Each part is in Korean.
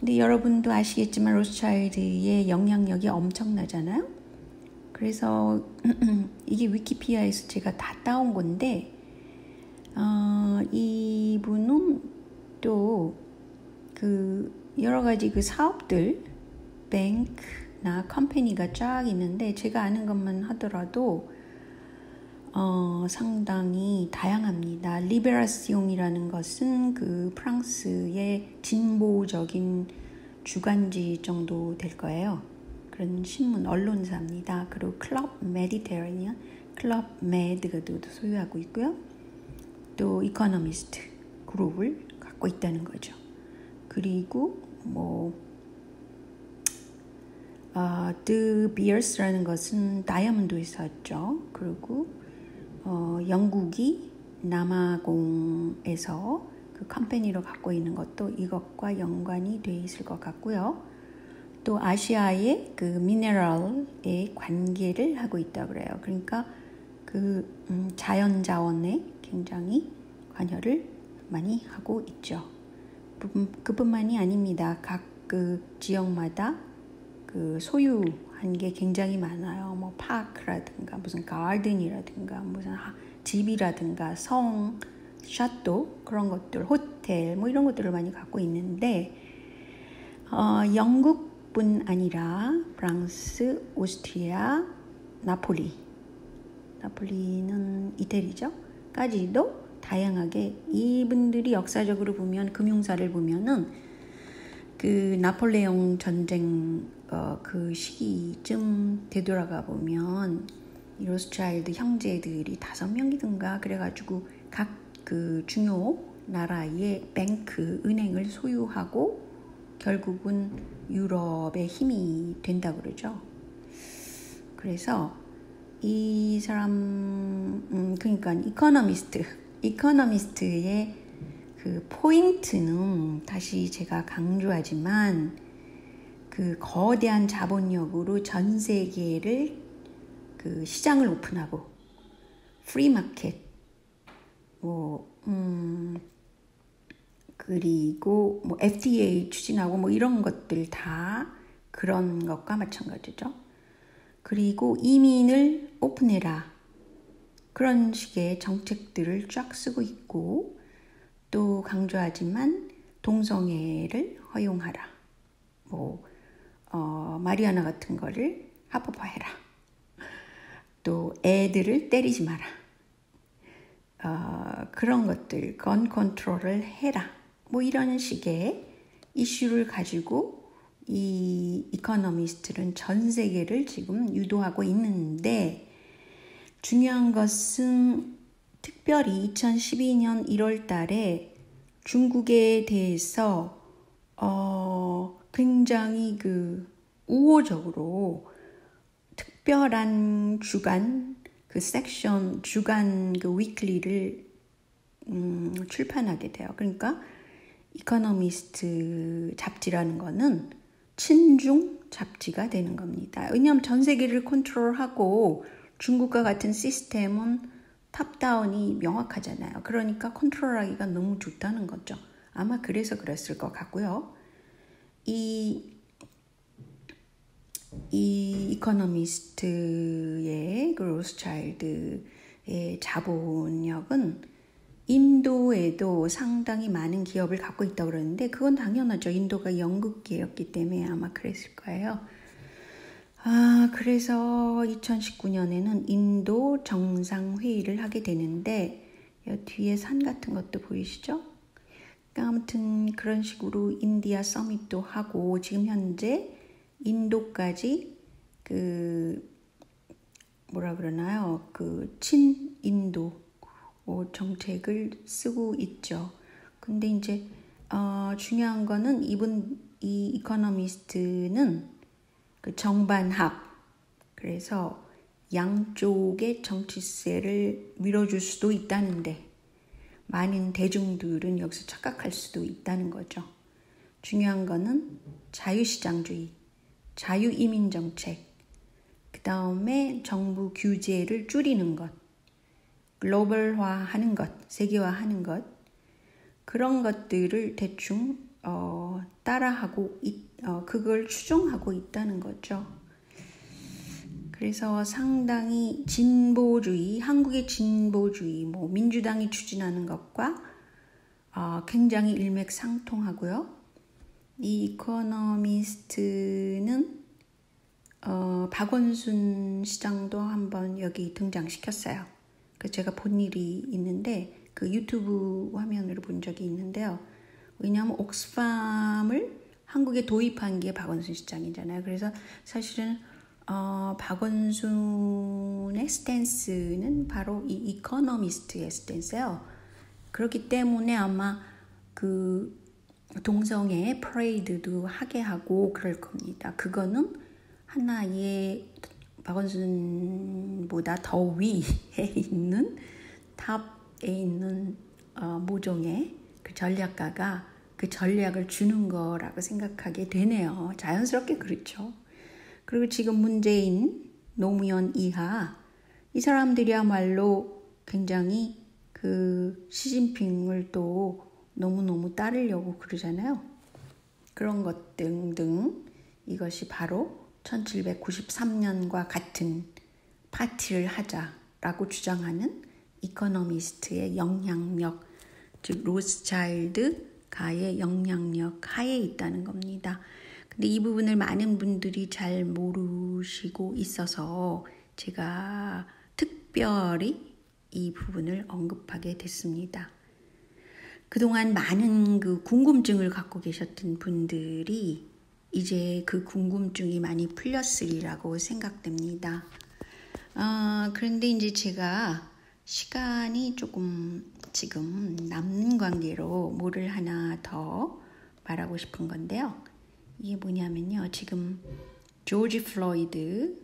근데 여러분도 아시겠지만 로스차일드의 영향력이 엄청나잖아요. 그래서 이게 위키피디아에서 제가 다 따온 건데 이분은 또 그 여러 가지 그 사업들, 뱅크나 컴퍼니가 쫙 있는데 제가 아는 것만 하더라도 상당히 다양합니다. 리베라시옹이라는 것은 그 프랑스의 진보적인 주간지 정도 될 거예요. 그런 신문 언론사입니다. 그리고 클럽 메디테리언, 클럽 메드가도 소유하고 있고요. 또 이코노미스트 그룹을 갖고 있다는 거죠. 그리고 드 비어스라는 것은 다이아몬드 회사였죠. 그리고 영국이 남아공에서 그 컴퍼니로 갖고 있는 것도 이것과 연관이 돼 있을 것 같고요. 또 아시아의 그 미네랄에 관계를 하고 있다고 그래요. 그러니까 그 자연 자원에 굉장히 관여를 많이 하고 있죠. 그뿐만이 아닙니다. 각 그 지역마다 그 소유한 게 굉장히 많아요. 뭐 파크라든가 무슨 가든이라든가 무슨 집이라든가 성, 샤또 그런 것들, 호텔 뭐 이런 것들을 많이 갖고 있는데 영국뿐 아니라 프랑스, 오스트리아, 나폴리는 이태리죠. 까지도 다양하게 이분들이 역사적으로 보면 금융사를 보면은 그 나폴레옹 전쟁 그 시기쯤 되돌아가 보면 이 로스차일드 형제들이 5명이든가 그래가지고 각 그 중요 나라의 뱅크 은행을 소유하고 결국은 유럽의 힘이 된다고 그러죠. 그래서 이 사람 그러니까 이코노미스트의 그 포인트는 다시 제가 강조하지만 그 거대한 자본력으로 전 세계를 그 시장을 오픈하고 프리마켓 그리고 뭐 FDA 추진하고 뭐 이런 것들 다 그런 것과 마찬가지죠. 그리고 이민을 오픈해라. 그런 식의 정책들을 쫙 쓰고 있고 또 강조하지만 동성애를 허용하라. 마리아나 같은 거를 합법화해라. 또 애들을 때리지 마라. 그런 것들, 건 컨트롤을 해라. 뭐 이런 식의 이슈를 가지고 이 이코노미스트는 전 세계를 지금 유도하고 있는데 중요한 것은 특별히 2012년 1월 달에 중국에 대해서 굉장히 그 우호적으로 특별한 주간 그 섹션 주간 그 위클리를 출판하게 돼요. 그러니까 이코노미스트 잡지라는 거는 친중 잡지가 되는 겁니다. 왜냐하면 전 세계를 컨트롤하고 중국과 같은 시스템은 탑다운이 명확하잖아요. 그러니까 컨트롤하기가 너무 좋다는 거죠. 아마 그래서 그랬을 것 같고요. 이 이코노미스트의 그 로스차일드의 자본력은 인도에도 상당히 많은 기업을 갖고 있다고 그러는데 그건 당연하죠. 인도가 영국계였기 때문에 아마 그랬을 거예요. 그래서 2019년에는 인도 정상회의를 하게 되는데 뒤에 산 같은 것도 보이시죠? 그러니까 아무튼 그런 식으로 인디아 서밋도 하고 지금 현재 인도까지 그 친인도 정책을 쓰고 있죠. 근데 이제 중요한 거는 이 이코노미스트는 그 정반합, 그래서 양쪽의 정치세를 밀어줄 수도 있다는데 많은 대중들은 여기서 착각할 수도 있다는 거죠. 중요한 거는 자유시장주의, 자유이민정책, 그 다음에 정부 규제를 줄이는 것, 글로벌화하는 것, 세계화하는 것, 그런 것들을 대충 따라하고 그걸 추종하고 있다는 거죠. 그래서 상당히 진보주의, 한국의 진보주의, 뭐 민주당이 추진하는 것과 굉장히 일맥상통하고요. 이 이코노미스트는 박원순 시장도 한번 여기 등장시켰어요. 그래서 제가 본 일이 있는데 그 유튜브 화면으로 본 적이 있는데요. 왜냐하면 옥스팜을 한국에 도입한 게 박원순 시장이잖아요. 그래서 사실은 박원순의 스탠스는 바로 이 이코노미스트의 스탠스예요. 그렇기 때문에 아마 그 동성애 퍼레이드도 하게 하고 그럴 겁니다. 그거는 하나의 박원순보다 더 위에 있는 탑에 있는 모종의 그 전략가가 그 전략을 주는 거라고 생각하게 되네요. 자연스럽게 그렇죠. 그리고 지금 문재인, 노무현 이하 이 사람들이야말로 굉장히 그 시진핑을 또 너무너무 따르려고 그러잖아요. 그런 것 등등 이것이 바로 1793년과 같은 파티를 하자라고 주장하는 이코노미스트의 영향력, 즉 로스차일드가의 영향력 하에 있다는 겁니다. 근데 이 부분을 많은 분들이 잘 모르시고 있어서 제가 특별히 이 부분을 언급하게 됐습니다. 그동안 많은 그 궁금증을 갖고 계셨던 분들이 이제 그 궁금증이 많이 풀렸으리라고 생각됩니다. 그런데 이제 제가 시간이 조금 지금 남는 관계로 뭐를 하나 더 말하고 싶은 건데요. 이게 뭐냐면요. 지금 조지 플로이드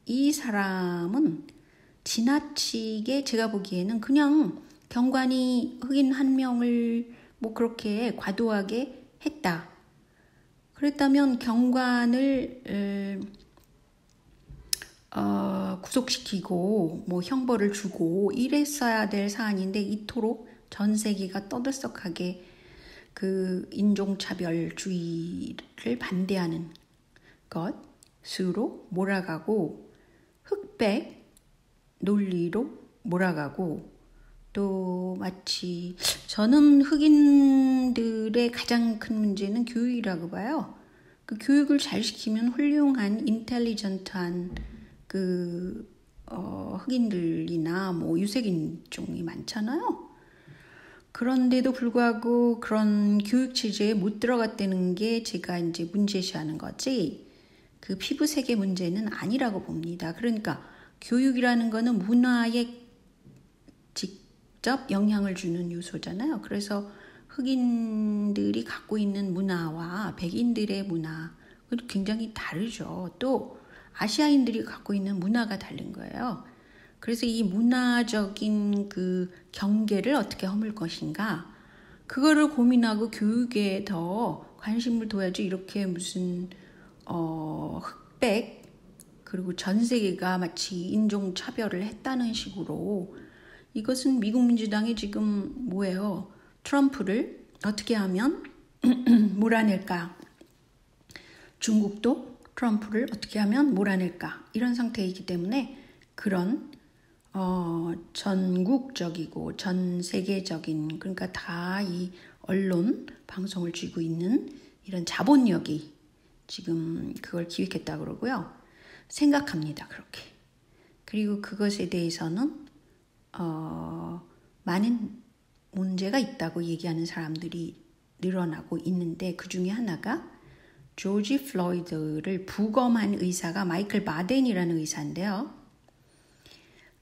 이 사람은 지나치게 제가 보기에는 그냥 경관이 흑인 한 명을 뭐 그렇게 과도하게 했다. 그랬다면 경관을 구속시키고 뭐 형벌을 주고 이랬어야 될 사안인데 이토록 전 세계가 떠들썩하게 그 인종차별주의를 반대하는 것으로 몰아가고 흑백 논리로 몰아가고 또 마치 저는 흑인들의 가장 큰 문제는 교육이라고 봐요. 그 교육을 잘 시키면 훌륭한 인텔리전트한 그 흑인들이나 뭐 유색인종이 많잖아요. 그런데도 불구하고 그런 교육 체제에 못 들어갔다는 게 제가 이제 문제시하는 거지. 그 피부색의 문제는 아니라고 봅니다. 그러니까 교육이라는 거는 문화에 직접 영향을 주는 요소잖아요. 그래서 흑인들이 갖고 있는 문화와 백인들의 문화 굉장히 다르죠. 또 아시아인들이 갖고 있는 문화가 다른 거예요. 그래서 이 문화적인 그 경계를 어떻게 허물 것인가 그거를 고민하고 교육에 더 관심을 둬야지 이렇게 무슨 흑백 그리고 전 세계가 마치 인종차별을 했다는 식으로 이것은 미국 민주당이 지금 뭐예요? 트럼프를 어떻게 하면 몰아낼까? 중국도 트럼프를 어떻게 하면 몰아낼까? 이런 상태이기 때문에 그런 전국적이고 전 세계적인 그러니까 다 이 언론 방송을 쥐고 있는 이런 자본력이 지금 그걸 기획했다 그러고요. 생각합니다. 그렇게. 그리고 그것에 대해서는 많은 문제가 있다고 얘기하는 사람들이 늘어나고 있는데 그 중에 하나가 조지 플로이드를 부검한 의사가 마이클 바덴이라는 의사인데요.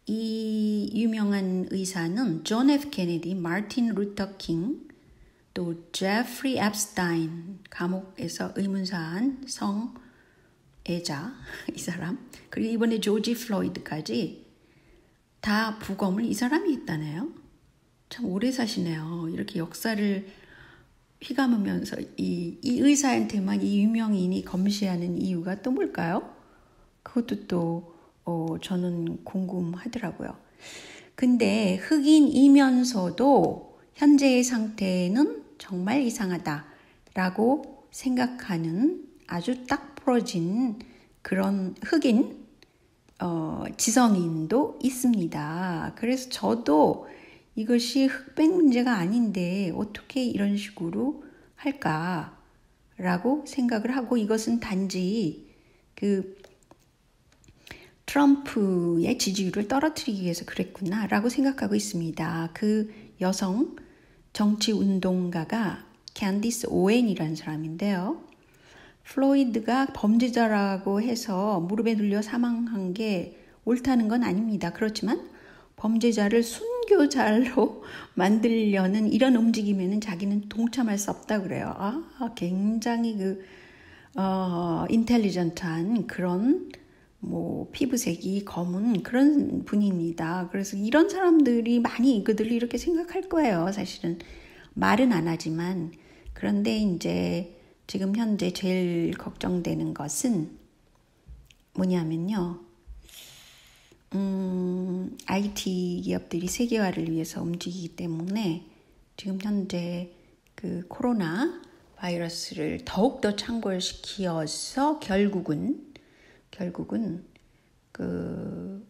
이 유명한 의사는 존 F 케네디, 마틴 루터 킹, 또 제프리 앱스타인 감옥에서 의문사한 성애자 이 사람 그리고 이번에 조지 플로이드까지 다 부검을 이 사람이 했다네요. 참 오래 사시네요. 이렇게 역사를 휘감으면서 이 의사한테만 이 유명인이 검시하는 이유가 또 뭘까요? 그것도 또 저는 궁금하더라고요. 근데 흑인이면서도 현재의 상태는 정말 이상하다라고 라고 생각하는 아주 딱 부러진 그런 흑인 지성인도 있습니다. 그래서 저도 이것이 흑백 문제가 아닌데 어떻게 이런 식으로 할까라고 생각을 하고, 이것은 단지 그 트럼프의 지지율을 떨어뜨리기 위해서 그랬구나라고 생각하고 있습니다. 그 여성 정치운동가가 캔디스 오웬이라는 사람인데요. 플로이드가 범죄자라고 해서 무릎에 눌려 사망한 게 옳다는 건 아닙니다. 그렇지만 범죄자를 순교자로 만들려는 이런 움직임에는 자기는 동참할 수 없다고 그래요. 굉장히 인텔리전트한 그런 피부색이 검은 그런 분입니다. 그래서 이런 사람들이 많이 그들이 이렇게 생각할 거예요. 사실은 말은 안 하지만. 그런데 이제 지금 현재 제일 걱정되는 것은 뭐냐면요. IT 기업들이 세계화를 위해서 움직이기 때문에 지금 현재 그 코로나 바이러스를 더욱더 창궐시켜서 결국은 그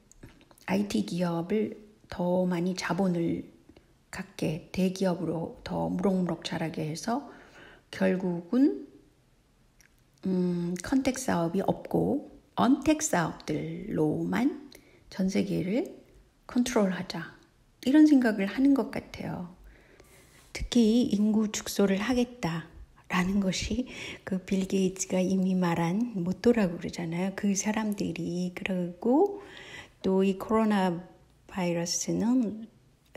IT 기업을 더 많이 자본을 갖게, 대기업으로 더 무럭무럭 자라게 해서 결국은 컨택 사업이 없고 언택 사업들로만 전 세계를 컨트롤하자, 이런 생각을 하는 것 같아요. 특히 인구 축소를 하겠다라는 것이 그 빌 게이츠가 이미 말한 모토라고 그러잖아요. 그 사람들이. 그리고 또 이 코로나 바이러스는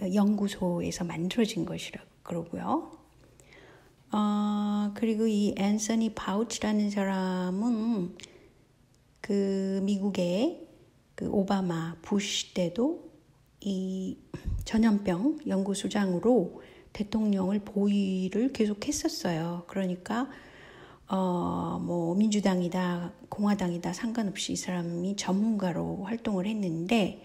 연구소에서 만들어진 것이라고 그러고요. 그리고 이 앤서니 파우치라는 사람은 그 미국의 그 오바마, 부시 때도 이 전염병 연구소장으로 대통령을 보위를 계속 했었어요. 그러니까 민주당이다 공화당이다 상관없이 이 사람이 전문가로 활동을 했는데,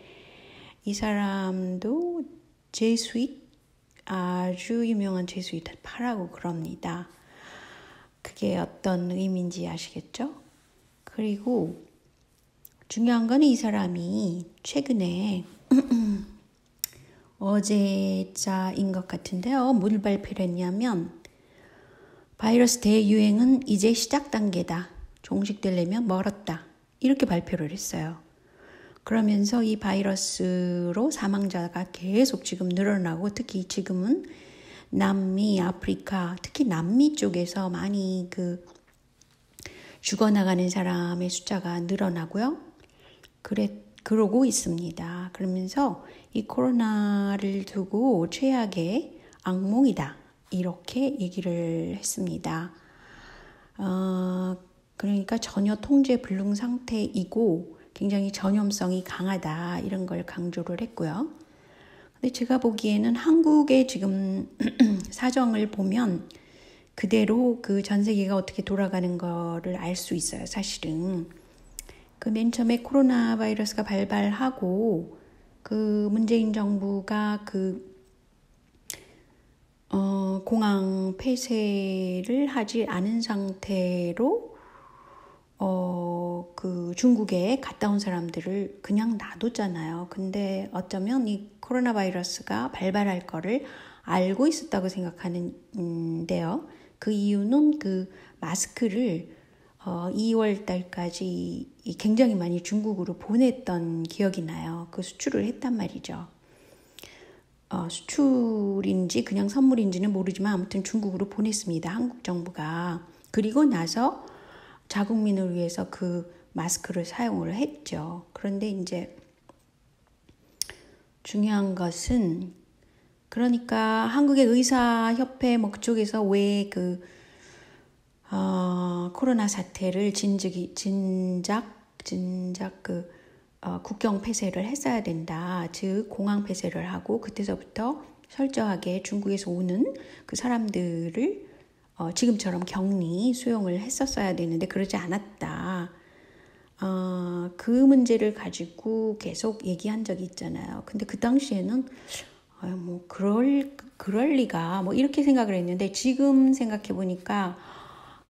이 사람도 제수잇, 아주 유명한 제수잇파라고 그럽니다. 그게 어떤 의미인지 아시겠죠? 그리고 중요한 건 이 사람이 최근에 어제자인 것 같은데요. 뭘 발표를 했냐면 바이러스 대유행은 이제 시작 단계다. 종식되려면 멀었다. 이렇게 발표를 했어요. 그러면서 이 바이러스로 사망자가 계속 지금 늘어나고, 특히 지금은 남미, 아프리카, 특히 남미 쪽에서 많이 죽어나가는 사람의 숫자가 늘어나고요. 그러고 있습니다. 그러면서 이 코로나를 두고 최악의 악몽이다, 이렇게 얘기를 했습니다. 그러니까 전혀 통제 불능 상태이고 굉장히 전염성이 강하다, 이런 걸 강조를 했고요. 근데 제가 보기에는 한국의 지금 사정을 보면 그대로 그 전 세계가 어떻게 돌아가는 거를 알 수 있어요. 사실은 그 맨 처음에 코로나 바이러스가 발발하고 그 문재인 정부가 공항 폐쇄를 하지 않은 상태로 그 중국에 갔다 온 사람들을 그냥 놔뒀잖아요. 근데 어쩌면 이 코로나 바이러스가 발발할 거를 알고 있었다고 생각하는데요. 그 이유는 그 마스크를 2월 달까지 굉장히 많이 중국으로 보냈던 기억이 나요. 그 수출을 했단 말이죠. 수출인지 그냥 선물인지는 모르지만 아무튼 중국으로 보냈습니다. 한국 정부가. 그리고 나서 자국민을 위해서 그 마스크를 사용을 했죠. 그런데 이제 중요한 것은, 그러니까 한국의 의사협회 그쪽에서 왜 코로나 사태를 진작 국경 폐쇄를 했어야 된다. 즉 공항 폐쇄를 하고 그때서부터 철저하게 중국에서 오는 그 사람들을 지금처럼 격리 수용을 했었어야 되는데 그러지 않았다. 그 문제를 가지고 계속 얘기한 적이 있잖아요. 근데 그 당시에는 그럴 리가 이렇게 생각을 했는데, 지금 생각해 보니까